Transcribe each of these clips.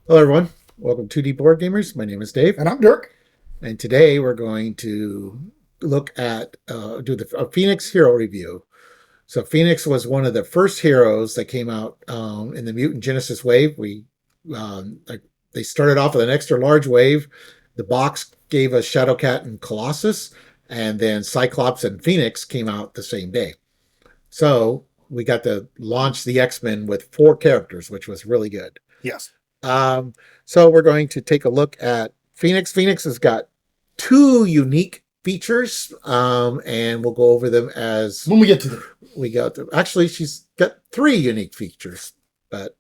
Hello, everyone. Welcome to 2D Board Gamers. My name is Dave, And I'm Dirk. and today we're going to look at do a Phoenix hero review. So, Phoenix was one of the first heroes that came out in the Mutant Genesis wave. Like they started off with an extra large wave. The box gave us Shadowcat and Colossus, and then Cyclops and Phoenix came out the same day. So we got to launch the X-Men with 4 characters, which was really good. Yes. Um, so we're going to take a look at Phoenix. Phoenix has got 2 unique features, and we'll go over them as When we get to them. we go. Actually, she's got 3 unique features. But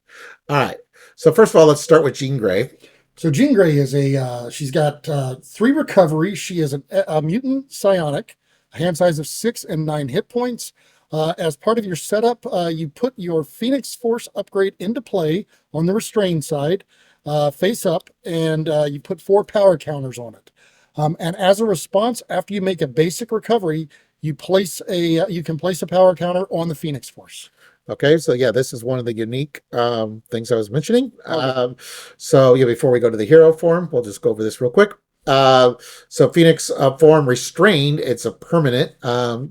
all right. So first of all, let's start with Jean Grey. So Jean Grey is she's got 3 recovery. She is a mutant psionic, a hand size of 6 and 9 hit points. As part of your setup, you put your Phoenix Force upgrade into play on the restrained side, face up, and you put 4 power counters on it. And as a response, after you make a basic recovery, you can place a power counter on the Phoenix Force. Okay, so yeah, this is one of the unique things I was mentioning. Okay. So yeah, before we go to the hero form, we'll just go over this real quick. So Phoenix form restrained, it's a permanent.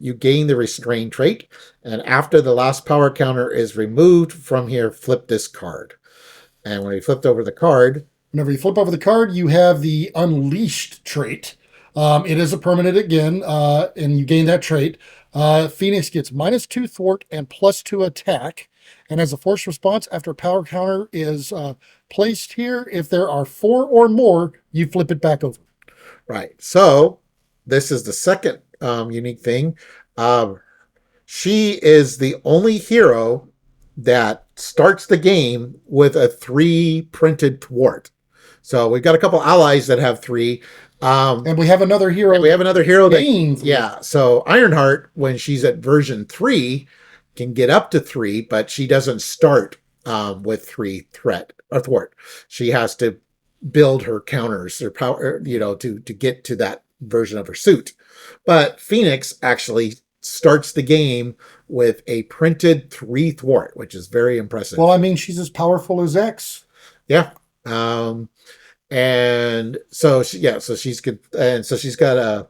You gain the restrained trait, and after the last power counter is removed from here, flip this card. And when we flipped over the card, Whenever you flip over the card, you have the Unleashed trait. It is a permanent again, and you gain that trait. Phoenix gets -2 thwart and +2 attack. And as a force response, after a power counter is placed here, if there are 4 or more, you flip it back over. right? So this is the second unique thing. She is the only hero that starts the game with a 3 printed thwart. So we've got a couple allies that have 3. And we have another hero. We have another hero that, gains. yeah. So Ironheart, when she's at version 3, can get up to 3, but she doesn't start with 3 threat or thwart. She has to build her counters or power, to get to that version of her suit. But Phoenix actually starts the game with a printed 3 thwart, which is very impressive. Well, I mean, she's as powerful as X. Yeah. And so so she's good, and so she's got a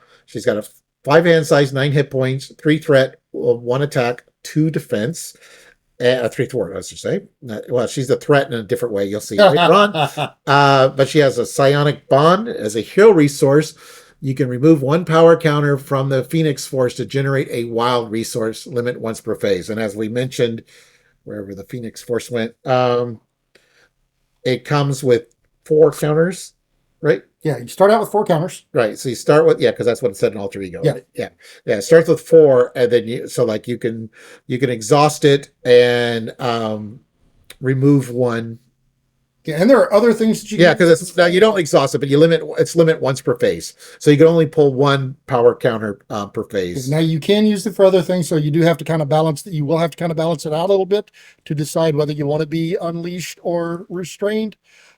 5 hand size, 9 hit points, 3 threat, 1 attack, 2 defense, and 3 thwart. I should say. Well, she's a threat in a different way. You'll see later on. But she has a psionic bond as a hero resource. You can remove 1 power counter from the Phoenix Force to generate a wild resource limit once per phase. And as we mentioned, wherever the Phoenix Force went, it comes with 4 counters, right? Yeah, you start out with 4 counters. Right. So you start with, because that's what it said in Alter Ego. Yeah. Right? Yeah. Yeah. It starts with 4, and then you can exhaust it and remove 1. Yeah, and there are other things that you Yeah, because it's now you don't exhaust it, but it's limit once per phase. So you can only pull 1 power counter per phase. Now you can use it for other things, so you do have to kind of balance that. You will have to kind of balance it out a little bit to decide whether you want to be unleashed or restrained.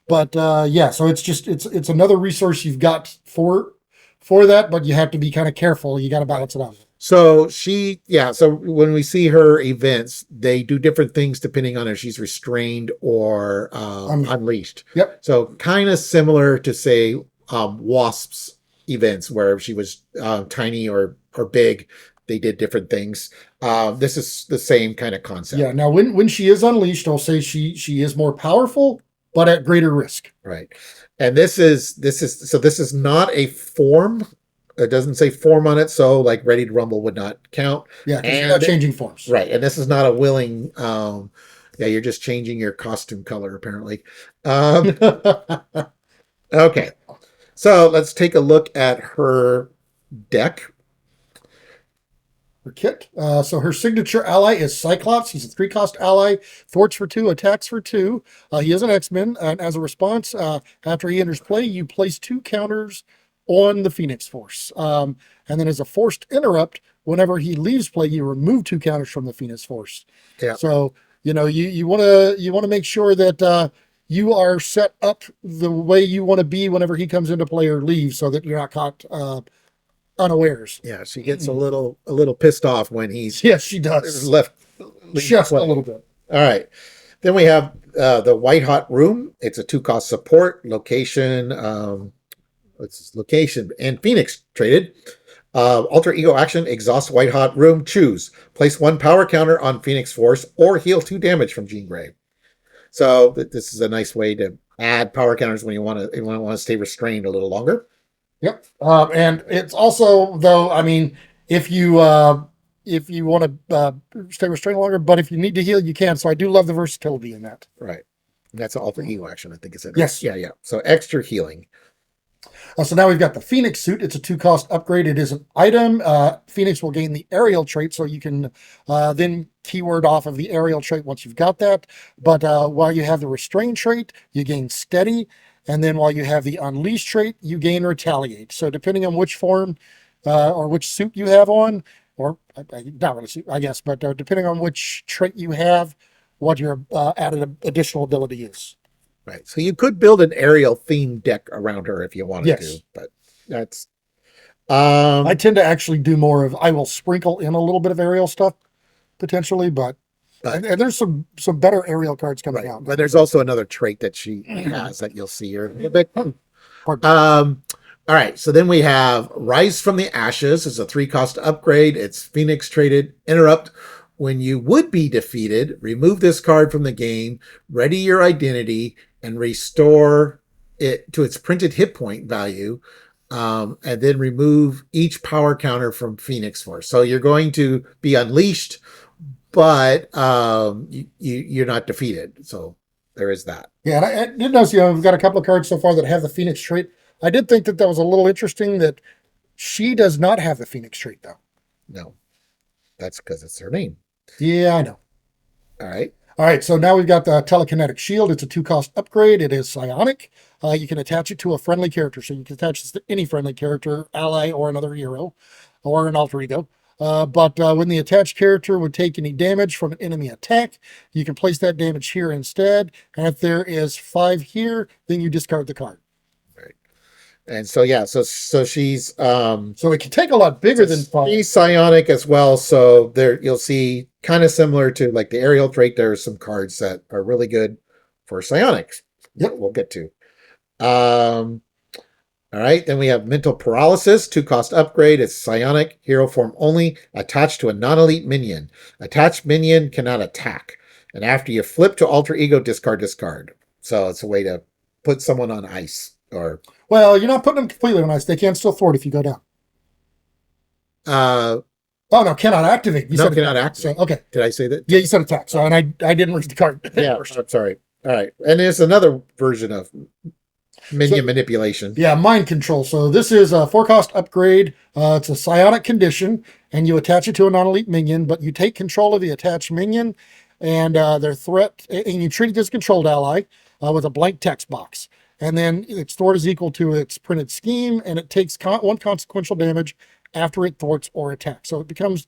But yeah, so it's another resource you've got for that, but you have to be kind of careful. You got to balance it out. So so when we see her events, they do different things depending on if she's restrained or unleashed. Yep. So kind of similar to, say, Wasp's events, where she was tiny or big, they did different things. This is the same kind of concept. Yeah. Now, when she is unleashed, I'll say she is more powerful, but at greater risk. Right. And this is not a form. It doesn't say form on it, so like Ready to Rumble would not count. Yeah, because you're not changing forms. Right. And this is not a willing you're just changing your costume color, apparently. Okay. So let's take a look at her deck. Her kit. So her signature ally is Cyclops. He's a 3-cost ally. Thwarts for 2, attacks for 2. He is an X-Men, and as a response, after he enters play, you place 2 counters on the Phoenix Force. And then as a forced interrupt, whenever he leaves play, you remove 2 counters from the Phoenix Force. Yeah. So, you want to make sure that you are set up the way you want to be whenever he comes into play or leaves, so that you're not caught unawares. Yeah, she gets a little pissed off when he's Yes, she does. left Just a little bit. All right. Then we have the White Hot Room. It's a 2-cost support location. What's this? Location and Phoenix traded. Alter ego action, exhaust White Hot Room. Choose. Place 1 power counter on Phoenix Force or heal 2 damage from Jean Grey. So this is a nice way to add power counters when you want to stay restrained a little longer. Yep. And it's also, though, I mean, if you want to stay restrained longer, but if you need to heal, you can. So I do love the versatility in that. Right. And that's an alter ego action, I think it's in. Yes. Yeah. So extra healing. So now we've got the Phoenix suit. It's a 2-cost upgrade. It is an item. Phoenix will gain the aerial trait, so you can then keyword off of the aerial trait once you've got that. But while you have the restrain trait, you gain steady. And then while you have the unleash trait, you gain retaliate. So depending on which form or which suit you have on, or not really suit, I guess, but depending on which trait you have, what your added additional ability is. Right. So you could build an aerial themed deck around her if you wanted to, but that's I tend to actually do more of, I will sprinkle in a little bit of aerial stuff potentially, but and there's some better aerial cards coming out. But there's also another trait that she has that you'll see here in a bit. All right, so then we have Rise from the Ashes. It's a 3-cost upgrade. It's Phoenix traded. Interrupt. When you would be defeated, remove this card from the game, ready your identity, and restore it to its printed hit point value, and then remove each power counter from Phoenix Force. So you're going to be unleashed, but you're not defeated. So there is that. Yeah, and I did notice, we've got a couple of cards so far that have the Phoenix trait. I did think that was a little interesting that she does not have the Phoenix trait, though. No, that's because it's her name. Yeah, I know. All right. All right, so now we've got the Telekinetic Shield. It's a 2-cost upgrade. It is psionic. You can attach it to a friendly character. So you can attach this to any friendly character, ally, or another hero, or an alter ego. But when the attached character would take any damage from an enemy attack, you can place that damage here instead. And if there is 5 here, then you discard the card. And so she's so it can take a lot bigger than 5. She's psionic as well. So there you'll see kind of similar to like the aerial trait. There are some cards that are really good for psionics. Yep, we'll get to. All right, then we have Mental Paralysis, 2-cost upgrade. It's psionic, hero form only, attached to a non-elite minion. Attached minion cannot attack. And after you flip to alter ego, discard. So it's a way to put someone on ice. Or well, you're not putting them completely on ice. They can still thwart if you go down. Oh no, cannot activate. You said cannot activate. So, okay. Did I say that? Yeah, you said attack. So, and I didn't read the card. Yeah, I'm sorry. All right, and there's another version of minion manipulation. Yeah, mind control. So this is a 4-cost upgrade. It's a psionic condition, and you attach it to a non-elite minion, but you take control of the attached minion and their threat, and you treat it as a controlled ally with a blank text box. And then its thwart is equal to its printed scheme, and it takes 1 consequential damage after it thwarts or attacks. So it becomes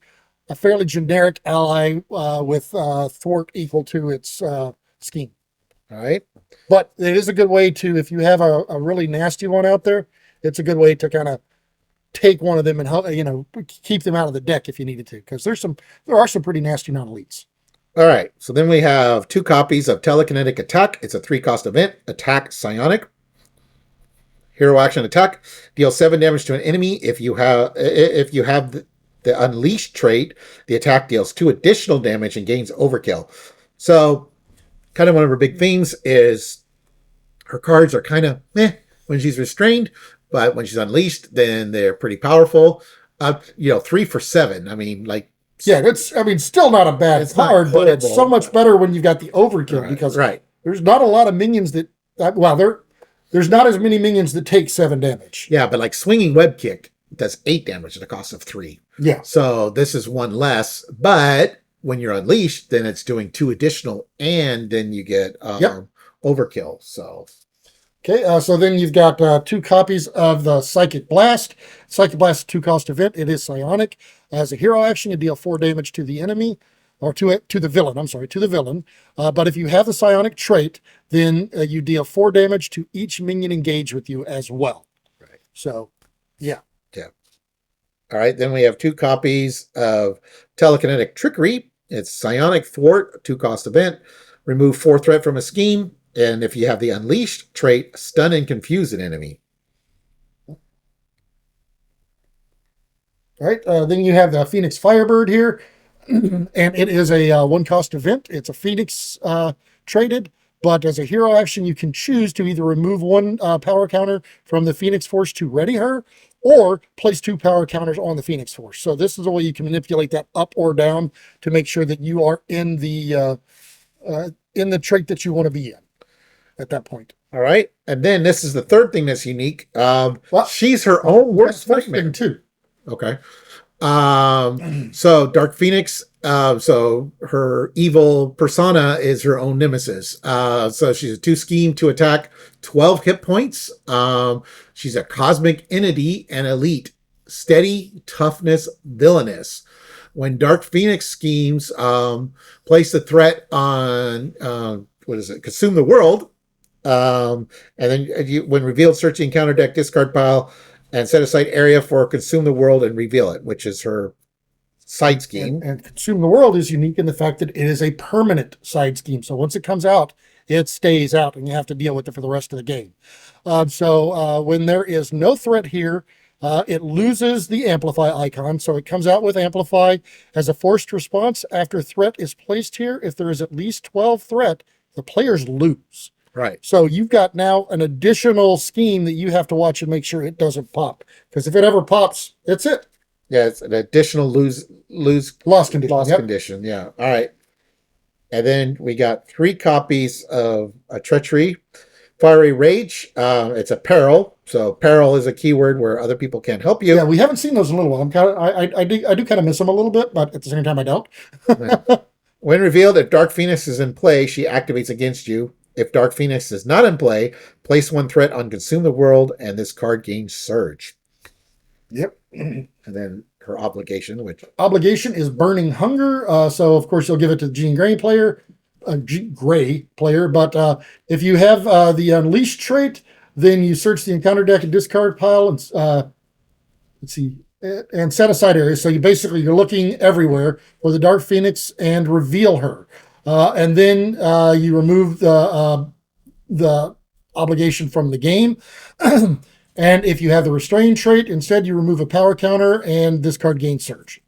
a fairly generic ally with thwart equal to its scheme. All right. But it is a good way to, if you have a really nasty one out there, it's a good way to kind of take one of them and help, keep them out of the deck if you needed to, because there are some pretty nasty non-elites. All right, so then we have 2 copies of Telekinetic Attack. It's a 3-cost event. Attack psionic. Hero action attack. Deal 7 damage to an enemy. If you have the Unleashed trait, the attack deals 2 additional damage and gains overkill. So, kind of one of her big themes is her cards are kind of meh when she's restrained, but when she's unleashed, then they're pretty powerful. 3 for 7. I mean, like. Yeah, still not a bad card, but it's so much better when you've got the overkill because there's not a lot of minions there's not as many minions that take 7 damage. Yeah, but like Swinging Web Kick does 8 damage at a cost of 3. Yeah. So this is 1 less, but when you're unleashed, then it's doing 2 additional, and then you get overkill. So. Okay, so then you've got 2 copies of the Psychic Blast. Psychic Blast is a 2-cost event. It is psionic. As a hero action, you deal 4 damage to the enemy, or to the villain. I'm sorry, to the villain. But if you have the psionic trait, then you deal 4 damage to each minion engaged with you as well. Right. So, yeah. Yeah. All right, then we have 2 copies of Telekinetic Trickery. It's psionic thwart, 2-cost event. remove 4 threat from a scheme, and if you have the Unleashed trait, stun and confuse an enemy. All right. Then you have the Phoenix Firebird here, and it is a 1-cost event. It's a Phoenix traded, but as a hero action, you can choose to either remove 1 power counter from the Phoenix Force to ready her, or place 2 power counters on the Phoenix Force. So this is the way you can manipulate that up or down to make sure that you are in the trait that you want to be in at that point. All right. And then this is the third thing that's unique. Well, She's her own worst first nightmare. thing too. Okay. So Dark Phoenix, so her evil persona is her own nemesis. So she's a 2 scheme, 2 attack, 12 hit points. She's a cosmic entity and elite, steady, toughness, villainous. When Dark Phoenix schemes, place the threat on, consume the world. And then when revealed, search the encounter deck, discard pile, and set aside area for consume the world and reveal it, which is her side scheme. And consume the world is unique in the fact that it is a permanent side scheme. So once it comes out, it stays out, and you have to deal with it for the rest of the game. So when there is no threat here, it loses the amplify icon. So it comes out with amplify as a forced response. After threat is placed here, if there is at least 12 threat, the players lose. Right. So you've got now an additional scheme that you have to watch and make sure it doesn't pop. Because if it ever pops, it's it. Yeah, it's an additional Lost condition. condition. Yeah. All right. And then we got 3 copies of a treachery. Fiery Rage. It's a peril. So peril is a keyword where other people can't help you. Yeah, we haven't seen those in a little while. I'm kind of, I do kind of miss them a little bit, but at the same time, I don't. When revealed, if Dark Phoenix is in play, she activates against you. If Dark Phoenix is not in play, place 1 threat on Consume the World, and this card gains Surge. Yep. And then her obligation, which Obligation is Burning Hunger. So of course you'll give it to the Jean Grey player, But if you have the Unleashed trait, then you search the encounter deck and discard pile, and let's see, and set aside areas. So you're looking everywhere for the Dark Phoenix and reveal her. And then you remove the obligation from the game. And if you have the restrain trait, instead you remove a power counter, and this card gains Surge.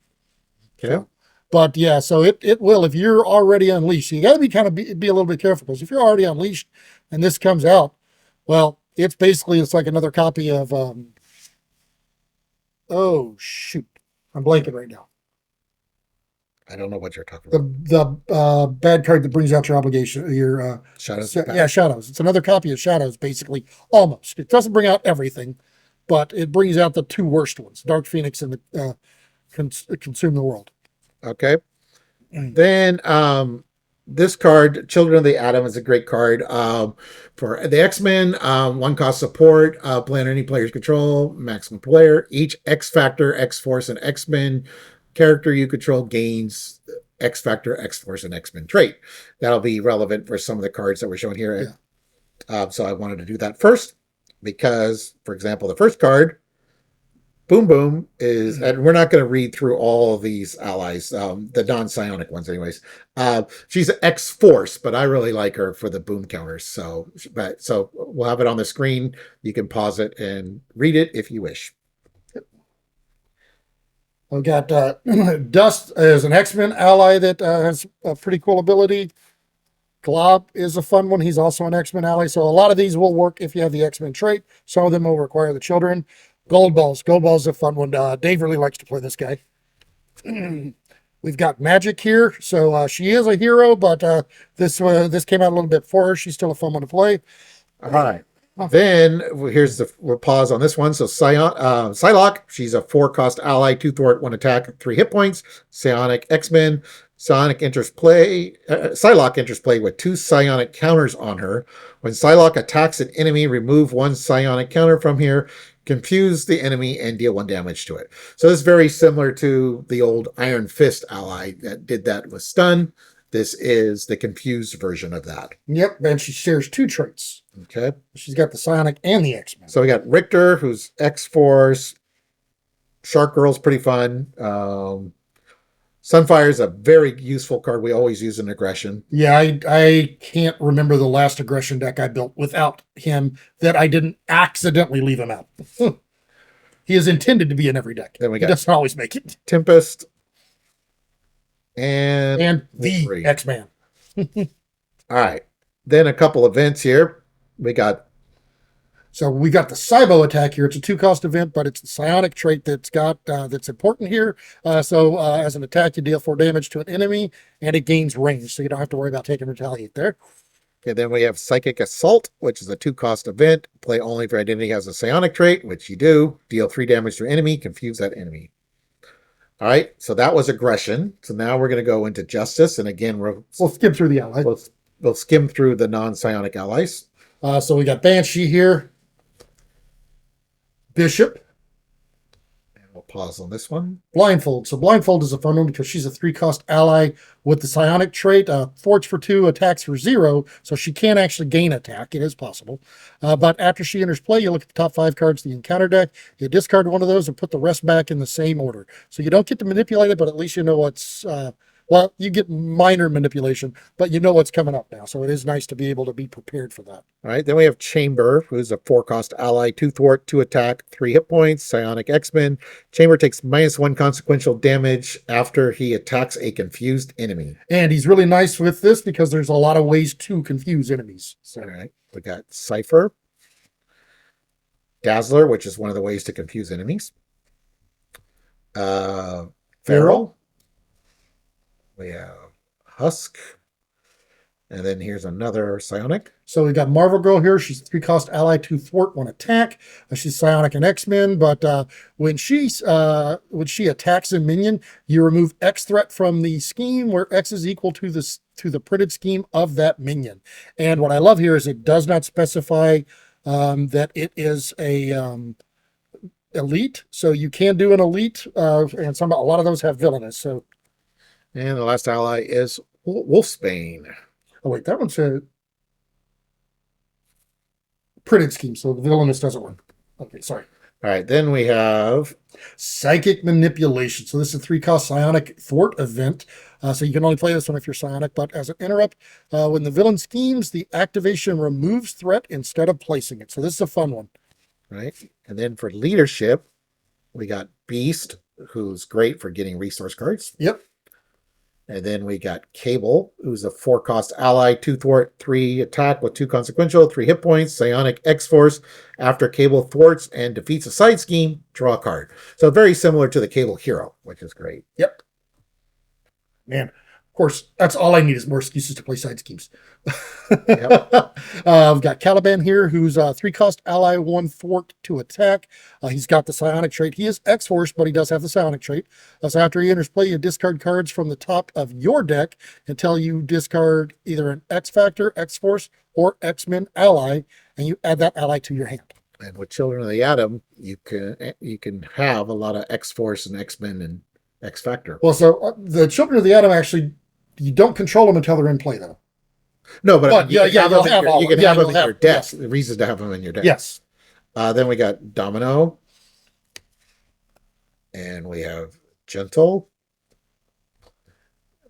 okay. But yeah, so it will, if you're already unleashed. So you got to be a little bit careful, because if you're already unleashed and this comes out, well, it's like another copy of oh shoot, I'm blanking right now. I don't know what you're talking about. The bad card that brings out your obligation, your Shadows. Shadows. It's another copy of Shadows, basically, almost. It doesn't bring out everything, but it brings out the 2 worst ones: Dark Phoenix and the Consume the World. Okay. Then this card, Children of the Atom, is a great card. For the X-Men, 1-cost support, play under any player's control, maximum player. Each X-Factor, X-Force, and X-Men character you control gains X-Factor, X-Force, and X-Men trait. That'll be relevant for some of the cards that we're showing here. Yeah. So I wanted to do that first because, for example, the first card, Boom Boom, is, and we're not going to read through all of these allies, the non-psionic ones anyways. She's an X-Force, but I really like her for the boom counters. So we'll have it on the screen. You can pause it and read it if you wish. We've got Dust as an X-Men ally that has a pretty cool ability. Glob is a fun one. He's also an X-Men ally. So a lot of these will work if you have the X-Men trait. Some of them will require the children. Gold Balls. Gold Balls is a fun one. Dave really likes to play this guy. We've got Magic here. So she is a hero, but this came out a little bit before her. She's still a fun one to play. All right. Then we'll pause on this one. So Psylocke, she's a 4-cost ally, 2 thwart, 1 attack, 3 hit points. Psionic X-Men. Psylocke enters play with 2 psionic counters on her. When Psylocke attacks an enemy, remove 1 psionic counter from here, confuse the enemy, and deal 1 damage to it. So this is very similar to the old Iron Fist ally that did that with stun. This is the confused version of that. Yep, and she shares 2 traits. Okay. She's got the Psionic and the X-Men. So we got Richter, who's X-Force. Shark Girl's pretty fun. Sunfire is a very useful card. We always use in aggression. Yeah, I can't remember the last aggression deck I built without him that I didn't accidentally leave him out. He is intended to be in every deck. Then we He got doesn't always make it. Tempest and And the Wolverine. X-Man. All right. Then a couple events here. We got So we got the Cybo attack here. It's a 2-cost event, but it's the psionic trait that's important here. As an attack, you deal 4 damage to an enemy, and it gains range, so you don't have to worry about taking retaliate there. Okay, then we have Psychic Assault, which is a 2-cost event. Play only if your identity has a psionic trait, which you do. Deal 3 damage to an enemy. Confuse that enemy. All right, so that was aggression. So now we're going to go into justice, and again, We'll skip through the allies. we'll skim through the non-psionic allies. So we got Banshee here, Bishop, And we'll pause on this one. Blindfold. So Blindfold is a fun one because she's a 3-cost ally with the psionic trait. Thwarts for 2, attacks for 0, so she can actually gain attack. It is possible. But after she enters play, you look at the top 5 cards of the encounter deck, you discard one of those and put the rest back in the same order. So you don't get to manipulate it, but at least you know what's... well, you get minor manipulation, but you know what's coming up now. So it is nice to be able to be prepared for that. All right, then we have Chamber, who's a 4-cost ally, 2 thwart, 2 attack, 3 hit points, psionic X-Men. Chamber takes -1 consequential damage after he attacks a confused enemy. And he's really nice with this because there's a lot of ways to confuse enemies. So. All right, we got Cypher, Dazzler, which is one of the ways to confuse enemies. Feral. We have Husk. And then here's another psionic. So we got Marvel Girl here. She's a 3-cost ally, 2 thwart, 1 attack. She's psionic and X-Men, but when she attacks a minion, you remove X threat from the scheme where X is equal to the printed scheme of that minion. And what I love here is it does not specify that it is a elite. So you can do an elite, and a lot of those have villainous. So. And the last ally is Wolfsbane. Oh, wait, that one's a printed scheme, so the villainous doesn't work. Okay, sorry. All right, then we have Psychic Manipulation. So this is a 3-cost psionic thwart event. So you can only play this one if you're psionic, but as an interrupt, when the villain schemes, the activation removes threat instead of placing it. So this is a fun one. Right. And then for leadership, we got Beast, who's great for getting resource cards. Yep. And then we got Cable, who's a 4-cost ally, 2 thwart, 3 attack with 2 consequential, 3 hit points, psionic X-Force. After Cable thwarts and defeats a side scheme, draw a card. So very similar to the Cable Hero, which is great. Yep. Man, of course, that's all I need is more excuses to play side schemes. Yep. We've got Caliban here, who's a 3-cost ally, 1 thwart, 2 attack. He's got the psionic trait. He is X-Force, but he does have the psionic trait. So after he enters play, you discard cards from the top of your deck until you discard either an X-Factor, X-Force, or X-Men ally, and you add that ally to your hand. And with Children of the Atom, you can have a lot of X-Force and X-Men and X-Factor. Well, so the Children of the Atom, actually, you don't control them until they're in play, though. No, but you can have them in your deck. Yes. The reasons to have them in your deck. Yes. Then we got Domino. And we have Gentle.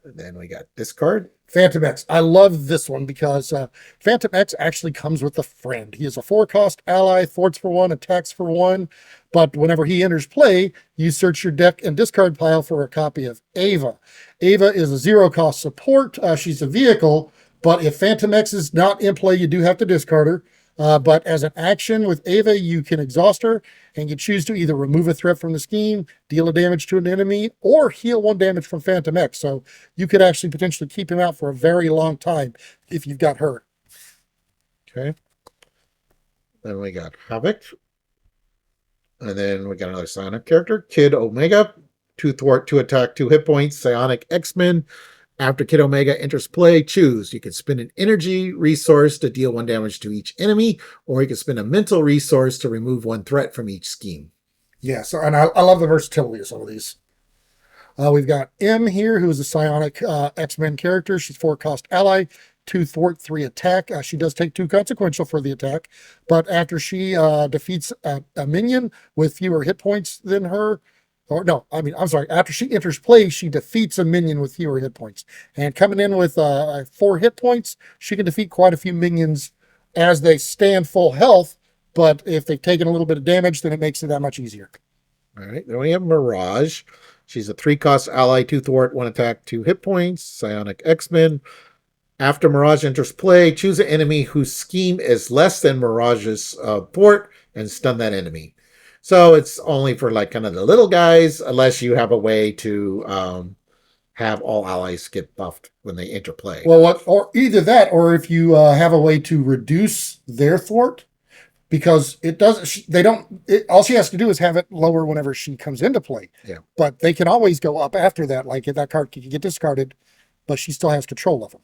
And then we got Discard. Phantom X. I love this one because Phantom X actually comes with a friend. He is a 4-cost ally, thwarts for 1, attacks for 1. But whenever he enters play, you search your deck and discard pile for a copy of Ava. Ava is a 0-cost support. She's a vehicle. But if Phantom X is not in play, you do have to discard her. But as an action with Ava, you can exhaust her, and you choose to either remove a threat from the scheme, deal a damage to an enemy, or heal 1 damage from Phantom X. So you could actually potentially keep him out for a very long time if you've got her. Okay. Then we got Havoc. And then we got another psionic character, Kid Omega. 2 thwart, 2 attack, 2 hit points, psionic X-Men. After Kid Omega enters play, choose. You can spend an energy resource to deal 1 damage to each enemy, or you can spend a mental resource to remove 1 threat from each scheme. Yeah, so and I love the versatility of some of these. We've got M here, who is a psionic X-Men character. She's 4-cost ally, 2 thwart, 3 attack. She does take 2 consequential for the attack, but after she defeats a minion with fewer hit points than her, or no, I mean, I'm sorry. After she enters play, she defeats a minion with fewer hit points. And coming in with 4 hit points, she can defeat quite a few minions as they stand full health. But if they've taken a little bit of damage, then it makes it that much easier. All right. Then we have Mirage. She's a 3-cost ally, 2 thwart, 1 attack, 2 hit points. Psionic X-Men. After Mirage enters play, choose an enemy whose scheme is less than Mirage's thwart and stun that enemy. So it's only for like kind of the little guys, unless you have a way to have all allies get buffed when they enter play. Well, what, or either that, or if you have a way to reduce their thwart, because it doesn't, they don't, all she has to do is have it lower whenever she comes into play. Yeah. But they can always go up after that. Like if that card can get discarded, but she still has control of them.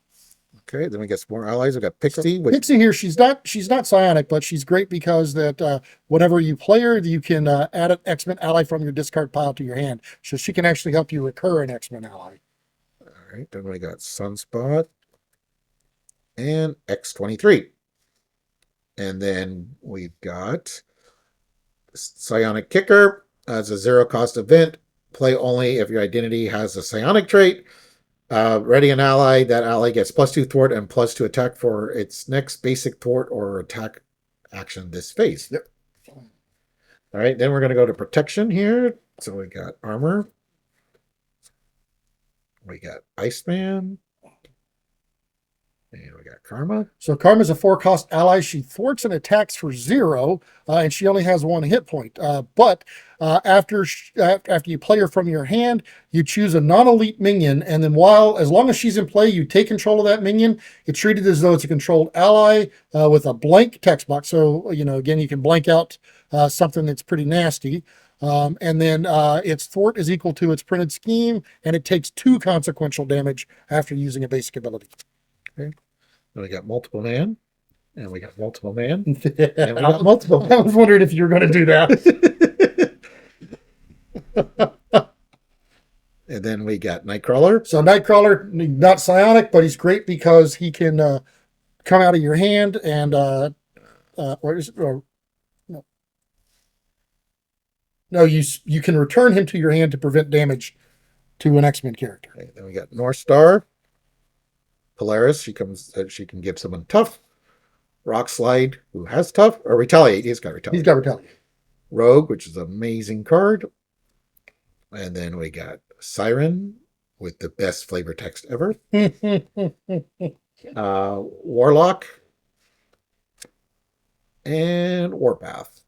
Okay, then we get some more allies. We got Pixie. Which, Pixie here, she's not psionic, but she's great because that whenever you play her, you can add an X-Men ally from your discard pile to your hand. So she can actually help you recur an X-Men ally. all right, then we got Sunspot and X-23. And then we've got Psionic Kicker as a 0-cost event. Play only if your identity has a psionic trait. Ready an ally. That ally gets +2 thwart and +2 attack for its next basic thwart or attack action this phase. Yep. All right, then we're going to go to protection here. So we got armor. We got Iceman. And we got Karma. So Karma's a 4-cost ally. She thwarts and attacks for 0, and she only has 1 hit point. But after you play her from your hand, you choose a non-elite minion, and then as long as she's in play, you take control of that minion. It's treated as though it's a controlled ally with a blank text box. So again, you can blank out something that's pretty nasty. And then its thwart is equal to its printed scheme, and it takes 2 consequential damage after using a basic ability. Okay. Then we got multiple man. And we got multiple man. And And we got multiple. I was wondering if you were going to do that. And then we got Nightcrawler. So Nightcrawler, not psionic, but he's great because he can come out of your hand and you can return him to your hand to prevent damage to an X-Men character. Okay, then we got North Star. Polaris, she can give someone tough. Rock Slide, who has tough, or Retaliate. He's got Retaliate. He's got Retaliate. Rogue, which is an amazing card. And then we got Siren with the best flavor text ever. Warlock and Warpath.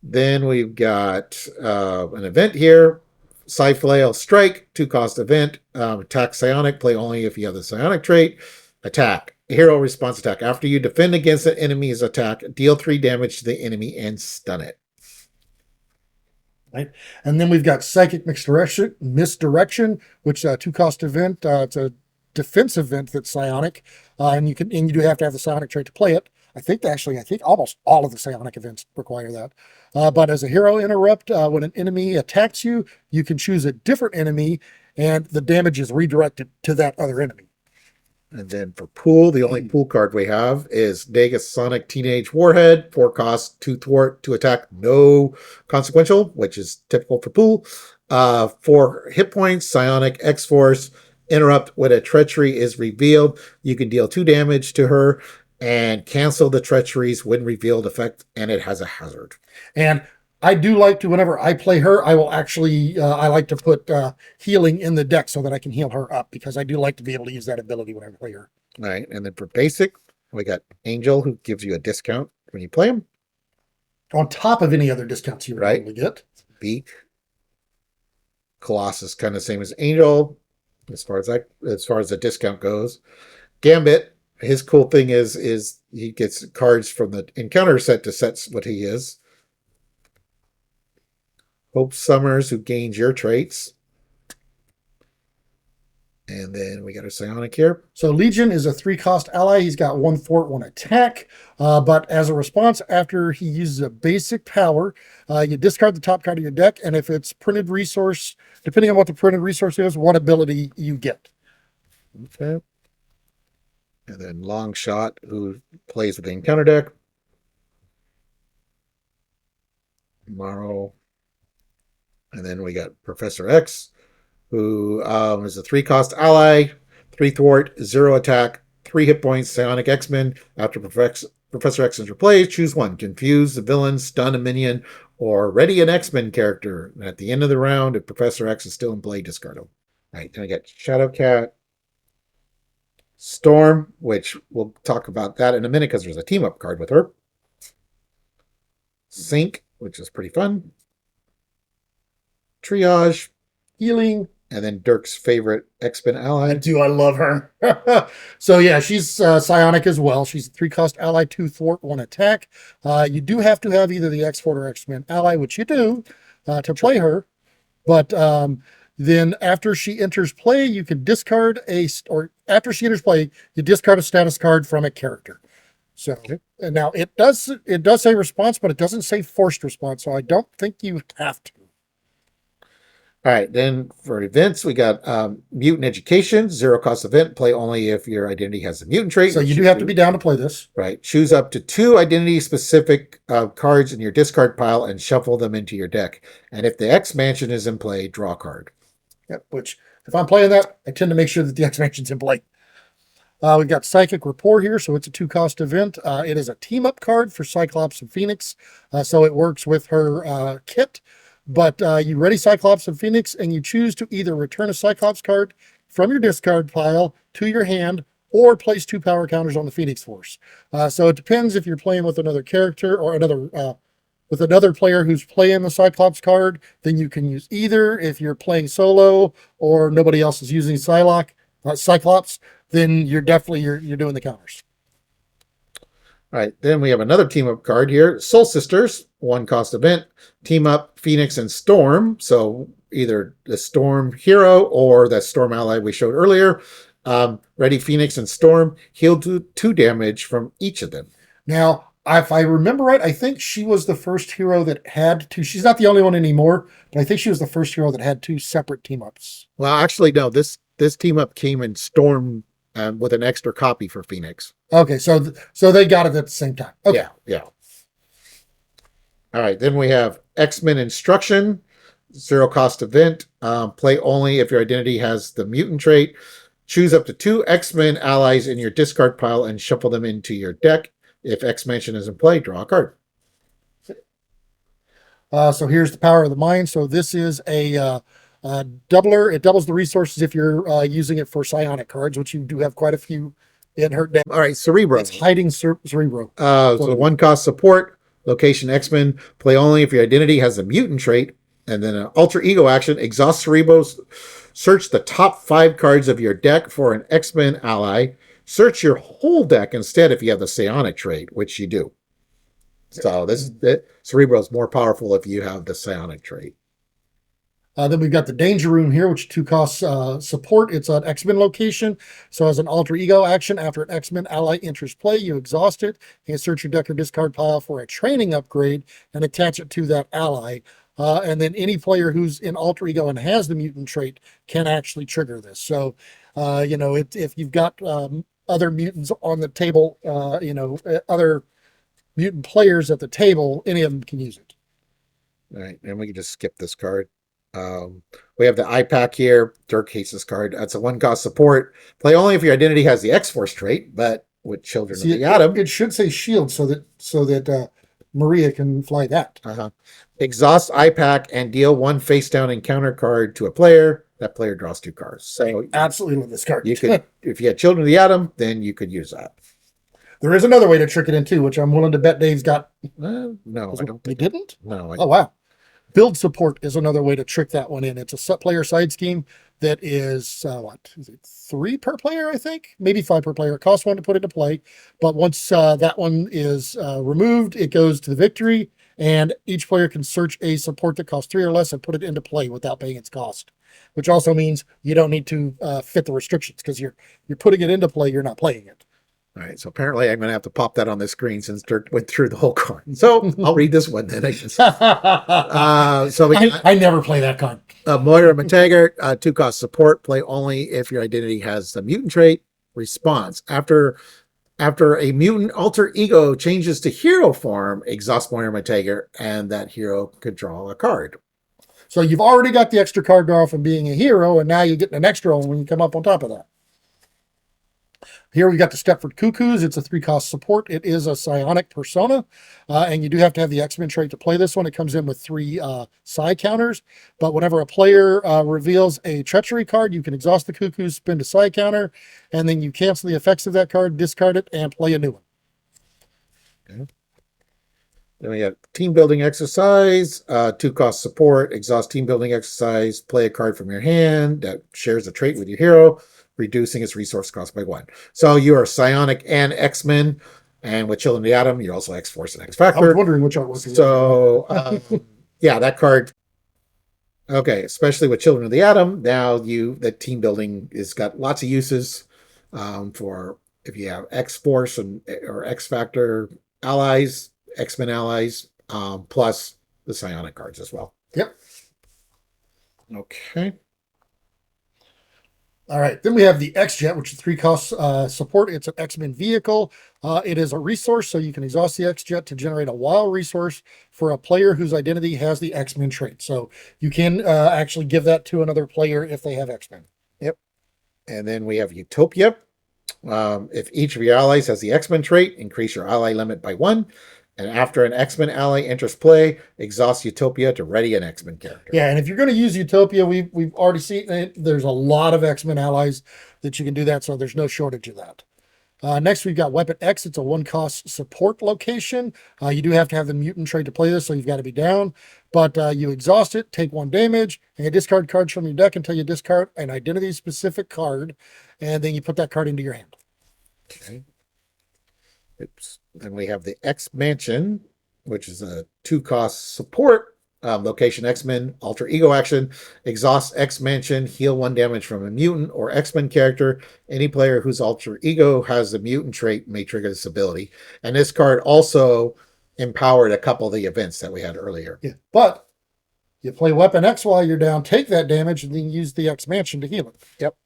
Then we've got an event here. Psi-Flail Strike, 2-cost event. Attack Psionic, play only if you have the Psionic trait. Attack. Hero response attack. After you defend against an enemy's attack, deal 3 damage to the enemy and stun it. Right. And then we've got Psychic Misdirection, which is a 2-cost event. It's a defense event that's psionic, and you do have to have the psionic trait to play it. I think almost all of the psionic events require that. But as a hero interrupt, when an enemy attacks you, you can choose a different enemy, and the damage is redirected to that other enemy. And then for pool, the only pool card we have is Negasonic Teenage Warhead, 4-cost, 2 thwart, 2 attack, no consequential, which is typical for pool. 4 hit points, Psionic X-Force, interrupt when a treachery is revealed. You can deal 2 damage to her and cancel the treacheries when revealed effect, and it has a hazard. And I do like to, whenever I play her, I will actually, I like to put healing in the deck so that I can heal her up, because I do like to be able to use that ability when I play her. All right, and then for basic, we got Angel, who gives you a discount when you play him. On top of any other discounts you would Right. normally get. Beak. Colossus, kind of same as Angel, as far as the discount goes. Gambit, his cool thing is he gets cards from the encounter set to set what he is. Hope Summers, who gains your traits. And then we got a Psionic here. So Legion is a 3-cost ally. He's got 1 thwart, 1 attack. But as a response, after he uses a basic power, you discard the top card of your deck. And if it's printed resource, depending on what the printed resource is, 1 ability you get. Okay. And then Long Shot, who plays with the encounter deck. Morrow. And then we got Professor X, who is a 3-cost ally, 3 thwart, 0 attack, 3 hit points, psionic X-Men. After Professor X enters play, choose one. Confuse the villain, stun a minion, or ready an X-Men character. And at the end of the round, if Professor X is still in play, discard him. All right, then I got Shadowcat, Storm, which we'll talk about that in a minute because there's a team-up card with her. Sync, which is pretty fun. Triage, Healing. and then Dirk's favorite X-Men ally. I love her. So yeah, she's psionic as well. She's a 3-cost ally, 2 thwart, 1 attack. You do have to have either the X-Fort or X-Men ally, which you do, to play her. But then after she enters play, you can discard after she enters play, you discard a status card from a character. So and now it does say response, but it doesn't say forced response. So I don't think you have to. All right, then for events, we got Mutant Education, 0-cost event. Play only if your identity has a mutant trait. So you do have to be down to play this. Right. Choose up to 2 identity-specific cards in your discard pile and shuffle them into your deck. And if the X Mansion is in play, draw a card. Yep, which if I'm playing that, I tend to make sure that the X Mansion's in play. We've got Psychic Rapport here, so it's a 2-cost event. It is a team-up card for Cyclops and Phoenix, so it works with her kit. But you ready Cyclops and Phoenix, and you choose to either return a Cyclops card from your discard pile to your hand, or place 2 power counters on the Phoenix Force. So it depends if you're playing with another character or with another player who's playing the Cyclops card, then you can use either. If you're playing solo or nobody else is using Cyclops, then you're definitely you're doing the counters. All right, then we have another team-up card here. Soul Sisters, 1-cost event. Team up Phoenix and Storm. So either the Storm hero or that Storm ally we showed earlier. Ready Phoenix and Storm. Heal 2 damage from each of them. Now, if I remember right, I think she was the first hero that had 2. She's not the only one anymore, but I think she was the first hero that had 2 separate team-ups. Well, actually, no. This team-up came in Storm with an extra copy for Phoenix. Okay, so they got it at the same time. Okay. Yeah. All right, then we have X-Men Instruction, 0-cost event. Play only if your identity has the mutant trait. Choose up to 2 X-Men allies in your discard pile and shuffle them into your deck. If X Mansion is in play, draw a card. So here's the Power of the Mind. So this is a doubler. It doubles the resources if you're using it for psionic cards, which you do have quite a few in her deck. All right, Cerebro. It's hiding Cerebro. So 1-cost support, location X-Men. Play only if your identity has a mutant trait. And then an alter ego action, exhaust Cerebros. Search the top 5 cards of your deck for an X-Men ally. Search your whole deck instead if you have the psionic trait, which you do. So Cerebro is more powerful if you have the psionic trait. Then we've got the Danger Room here, which 2 costs support. It's an X-Men location. So as an alter ego action, after an X-Men ally enters play, you exhaust it and search your deck or discard pile for a training upgrade and attach it to that ally. And then any player who's in alter ego and has the mutant trait can actually trigger this. So, if you've got other mutants on the table, other mutant players at the table, any of them can use it. All right, and we can just skip this card. We have the IPAC here. Dirk hates this card. That's a 1-cost support. Play only if your identity has the X-Force trait, but with Children of the Atom. It should say shield so that Maria can fly that. Exhaust IPAC and deal 1 face-down encounter card to a player. That player draws 2 cards. So absolutely love this card. You could, if you had Children of the Atom, then you could use that. There is another way to trick it in too, which I'm willing to bet Dave's got. No, I don't. He didn't? No. Oh, wow. Build support is another way to trick that one in. It's a player side scheme that is, is it 3 per player, I think? Maybe 5 per player. It costs 1 to put into play. But once that one is removed, it goes to the victory, and each player can search a support that costs 3 or less and put it into play without paying its cost. Which also means you don't need to fit the restrictions because you're putting it into play, you're not playing it. All right, so apparently I'm going to have to pop that on the screen since Dirk went through the whole card. So I'll read this one then. I never play that card. Moira Mataggart, 2-cost support. Play only if your identity has the mutant trait. Response. After a mutant alter ego changes to hero form, exhaust Moira Mataggart, and that hero could draw a card. So you've already got the extra card draw from being a hero, and now you're getting an extra one when you come up on top of that. Here we got the Stepford Cuckoos. It's a 3-cost support. It is a psionic persona, and you do have to have the X-Men trait to play this one. It comes in with 3 psi counters, but whenever a player reveals a treachery card, you can exhaust the Cuckoos, spend a psi counter, and then you cancel the effects of that card, discard it, and play a new one. Okay. Then we have team building exercise, 2-cost support, exhaust team building exercise, play a card from your hand that shares a trait with your hero, reducing its resource cost by 1. So you are psionic and X-Men, and with Children of the Atom, you're also X-Force and X-Factor. I was wondering which art was it. So, yeah, that card. Okay, especially with Children of the Atom, now the team building has got lots of uses for if you have X-Force or X-Factor allies, X-Men allies, plus the psionic cards as well. Yep. Okay. All right, then we have the X-Jet, which is 3-cost support. It's an X-Men vehicle. It is a resource, so you can exhaust the X-Jet to generate a wild resource for a player whose identity has the X-Men trait. So you can actually give that to another player if they have X-Men. Yep. And then we have Utopia. If each of your allies has the X-Men trait, increase your ally limit by 1. And after an X-Men ally enters play, exhaust Utopia to ready an X-Men character. Yeah, and if you're going to use Utopia, we've already seen it. There's a lot of X-Men allies that you can do that, so there's no shortage of that. Next, we've got Weapon X. It's a 1-cost support location. You do have to have the mutant trait to play this, so you've got to be down. But you exhaust it, take 1 damage, and you discard cards from your deck until you discard an identity-specific card, and then you put that card into your hand. Okay. Oops. Then we have the X Mansion, which is a 2-cost support location. X-Men alter ego action, exhaust X Mansion, heal 1 damage from a mutant or X-Men character. Any player whose alter ego has the mutant trait may trigger this ability. And this card also empowered a couple of the events that we had earlier. Yeah, but you play Weapon X while you're down, take that damage, and then use the X Mansion to heal it. Yep.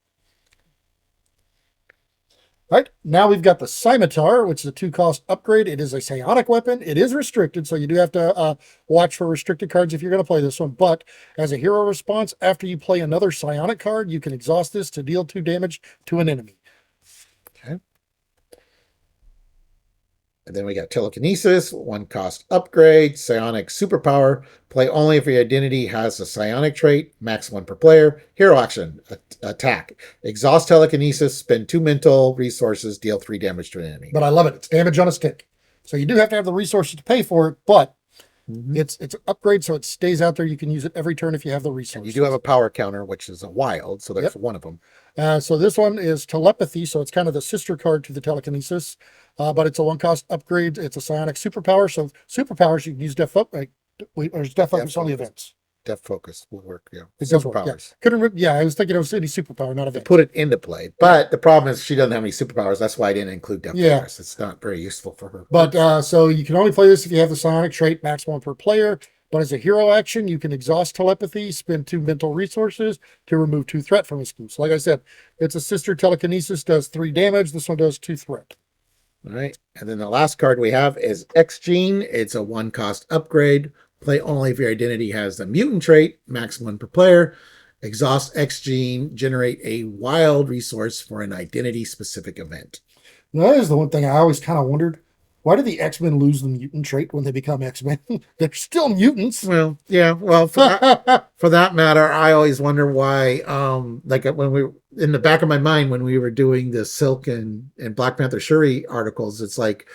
All right, now we've got the Scimitar, which is a 2-cost upgrade. It is a psionic weapon. It is restricted, so you do have to watch for restricted cards if you're going to play this one. But as a hero response, after you play another psionic card, you can exhaust this to deal 2 damage to an enemy. Okay. And then we got Telekinesis, 1-cost upgrade, psionic superpower. Play only if your identity has a psionic trait, max 1 per player. Hero action, attack. Exhaust telekinesis, spend 2 mental resources, deal 3 damage to an enemy. But I love it. It's damage on a stick. So you do have to have the resources to pay for it, but it's an upgrade, so it stays out there. You can use it every turn if you have the resources. And you do have a power counter, which is a wild, so that's one of them. So this one is telepathy, so it's kind of the sister card to the telekinesis, but it's a 1-cost upgrade. It's a psionic superpower, so superpowers you can use Def Focus. Or Def Focus on the events. Def Focus will work, yeah. It does work, Superpowers. yeah. Couldn't remember, I was thinking it was any superpower, not To event. put it into play. But the problem is she doesn't have any superpowers. That's why I didn't include Def Focus. It's not very useful for her. But so you can only play this if you have the psionic trait, max 1 per player. But as a hero action, you can exhaust telepathy, spend 2 mental resources to remove 2 threat from his scheme. So like I said, it's a sister telekinesis, does 3 damage. This one does 2 threat. All right. And then the last card we have is X Gene. It's a 1-cost upgrade. Play only if your identity has the mutant trait, max 1 per player. Exhaust X Gene, generate a wild resource for an identity-specific event. Now, that is the one thing I always kind of wondered. Why do the X-Men lose the mutant trait when they become X-Men? They're still mutants. Well, yeah. Well, for that matter, I always wonder why, like when we, in the back of my mind, when we were doing the Silk and Black Panther Shuri articles, it's like,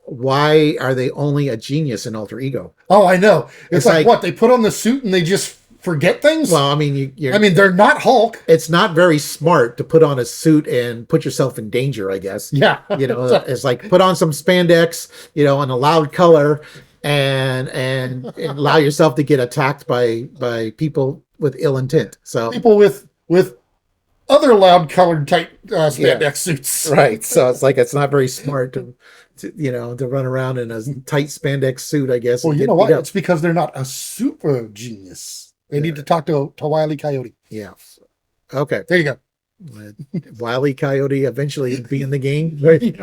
why are they only a genius in alter ego? Oh, I know. It's like what? They put on the suit and they just forget things? Well, I mean, they're not Hulk. It's not very smart to put on a suit and put yourself in danger, I guess. Yeah. It's like put on some spandex, in a loud color and allow yourself to get attacked by people with ill intent. So people with other loud colored type spandex suits. Right. So it's not very smart to run around in a tight spandex suit, I guess. Well, you know what? It's because they're not a super genius. They need to talk to Wile E. Coyote. Yeah. Okay. There you go. Wile E. Coyote eventually be in the game. Right?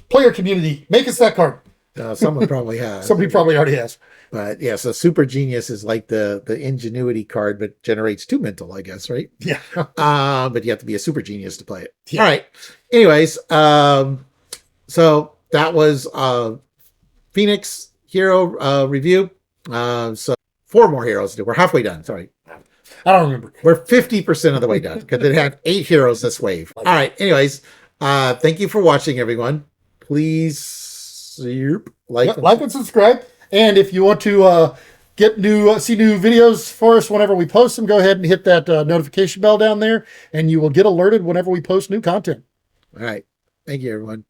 Player community, make us that card. Someone probably has. Somebody probably already has. But yeah, so super genius is like the ingenuity card, but generates 2 mental, I guess, right? Yeah. But you have to be a super genius to play it. Yeah. All right. Anyways, so that was Phoenix Hero review. So 4 more heroes to do. We're halfway done. Sorry. I don't remember. We're 50% of the way done because it had 8 heroes this wave. All right. Anyways, thank you for watching, everyone. Please like and subscribe. And if you want to get see new videos for us whenever we post them, go ahead and hit that notification bell down there, and you will get alerted whenever we post new content. All right. Thank you, everyone.